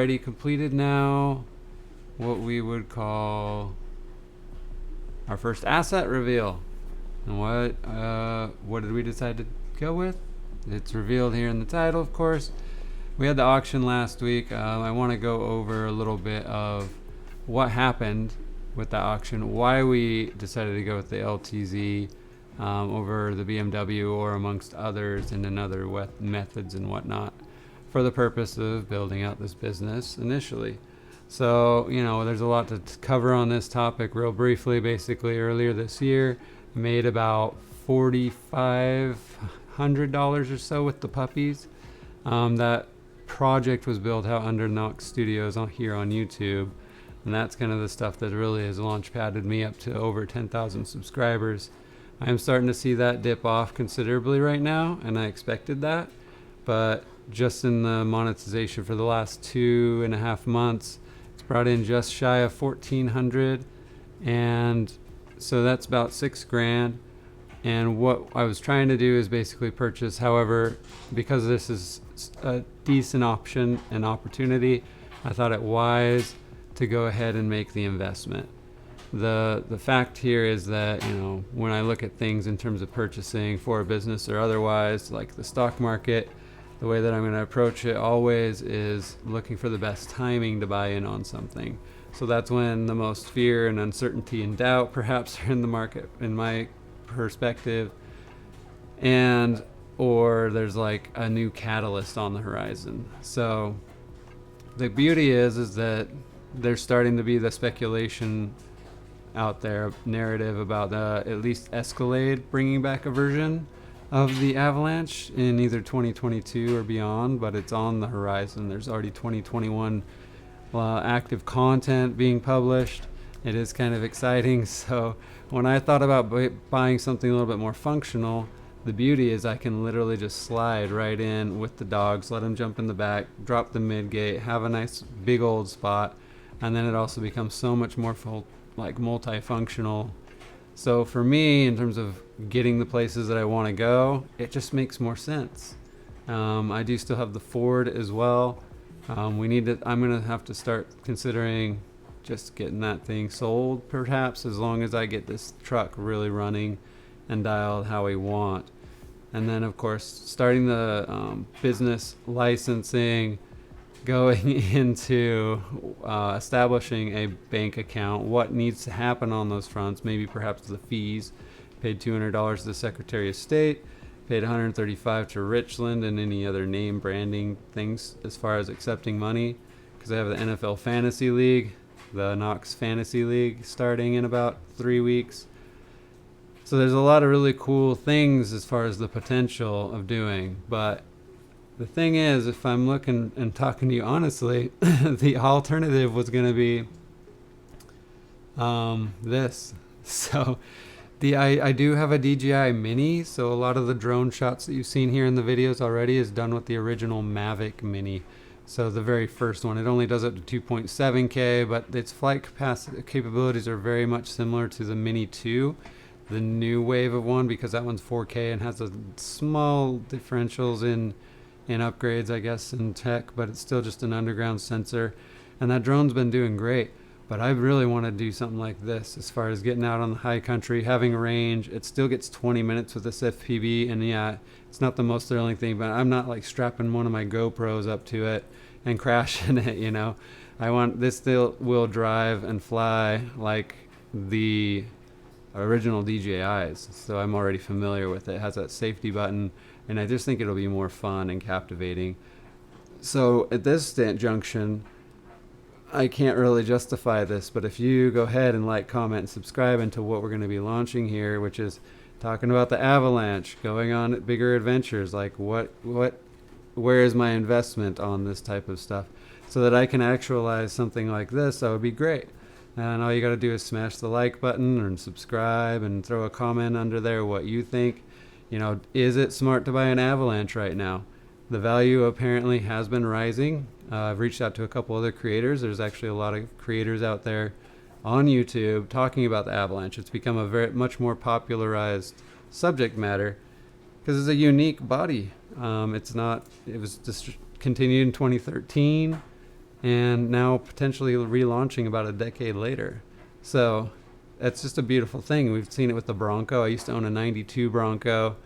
already completed now what we would call our first asset reveal. And what did we decide to go with? It's revealed here in the title, of course. We had the auction last week. I want to go over a little bit of what happened with the auction, why we decided to go with the LTZ over the BMW or amongst others, and then other methods and whatnot, for the purpose of building out this business initially. So, there's a lot to cover on this topic. Real briefly, basically, earlier this year, made about $4,500 or so with the puppies. That project was built out under Knox Studios here on YouTube, and that's kind of the stuff that really has launchpadded me up to over 10,000 subscribers. I'm starting to see that dip off considerably right now, and I expected that, but just in the monetization for the last 2.5 months, it's brought in just shy of 1,400, and so that's about $6,000. And what I was trying to do is basically purchase, however, because this is a decent option and opportunity, I thought it wise to go ahead and make the investment. The fact here is that, when I look at things in terms of purchasing for a business or otherwise, like the stock market, the way that I'm going to approach it always is looking for the best timing to buy in on something. So that's when the most fear and uncertainty and doubt perhaps are in the market, in my perspective, or there's like a new catalyst on the horizon. So the beauty is that there's starting to be the speculation out there, narrative about at least Escalade bringing back a version of the Avalanche in either 2022 or beyond, but it's on the horizon. There's already 2021 active content being published. It is kind of exciting. So when I thought about buying something a little bit more functional, the beauty is I can literally just slide right in with the dogs, let them jump in the back, drop the mid gate, have a nice big old spot, and then it also becomes so much more multifunctional. So for me, in terms of getting the places that I want to go, it just makes more sense. I do still have the Ford as well. I'm going to have to start considering just getting that thing sold, perhaps, as long as I get this truck really running and dialed how we want. And then, of course, starting the business licensing, going into establishing a bank account, what needs to happen on those fronts, maybe perhaps the fees. Paid $200 to the Secretary of State, paid $135 to Richland and any other name branding things as far as accepting money, because I have the NFL Fantasy League, the Knox Fantasy League starting in about 3 weeks. So there's a lot of really cool things as far as the potential of doing, but the thing is, if I'm looking and talking to you honestly, the alternative was going to be this. So I do have a DJI Mini, so a lot of the drone shots that you've seen here in the videos already is done with the original Mavic Mini. So the very first one, it only does up to 2.7K, but its flight capacity capabilities are very much similar to the Mini 2, the new wave of one, because that one's 4K and has a small differentials in upgrades, I guess, in tech, but it's still just an underground sensor. And that drone's been doing great, but I really want to do something like this as far as getting out on the high country, having range. It still gets 20 minutes with this FPV, and yeah, it's not the most thrilling thing, but I'm not like strapping one of my GoPros up to it and crashing it, I want this still will drive and fly like the original DJIs, so I'm already familiar with it. It has that safety button, and I just think it'll be more fun and captivating. So at this junction, I can't really justify this, but if you go ahead and like, comment, and subscribe into what we're going to be launching here, which is talking about the Avalanche, going on bigger adventures, like where is my investment on this type of stuff, so that I can actualize something like this, that would be great. And all you got to do is smash the like button and subscribe and throw a comment under there what you think. Is it smart to buy an Avalanche right now? The value apparently has been rising. I've reached out to a couple other creators. There's actually a lot of creators out there on YouTube talking about the Avalanche. It's become a very much more popularized subject matter because it's a unique body. It was discontinued in 2013. and now potentially relaunching about a decade later. So that's just a beautiful thing. We've seen it with the Bronco. I used to own a 92 Bronco.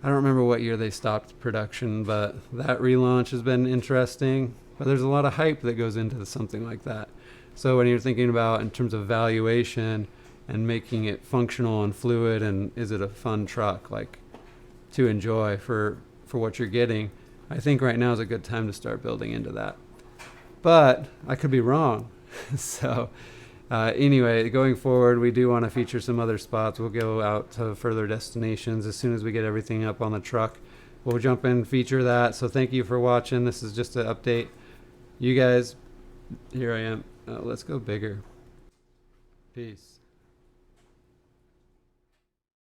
I don't remember what year they stopped production, but that relaunch has been interesting. But there's a lot of hype that goes into something like that. So when you're thinking about in terms of valuation and making it functional and fluid, and is it a fun truck like to enjoy for what you're getting, I think right now is a good time to start building into that. But I could be wrong. So anyway, going forward, we do want to feature some other spots. We'll go out to further destinations as soon as we get everything up on the truck. We'll jump in and feature that. So thank you for watching. This is just an update. You guys, here I am. Let's go bigger. Peace.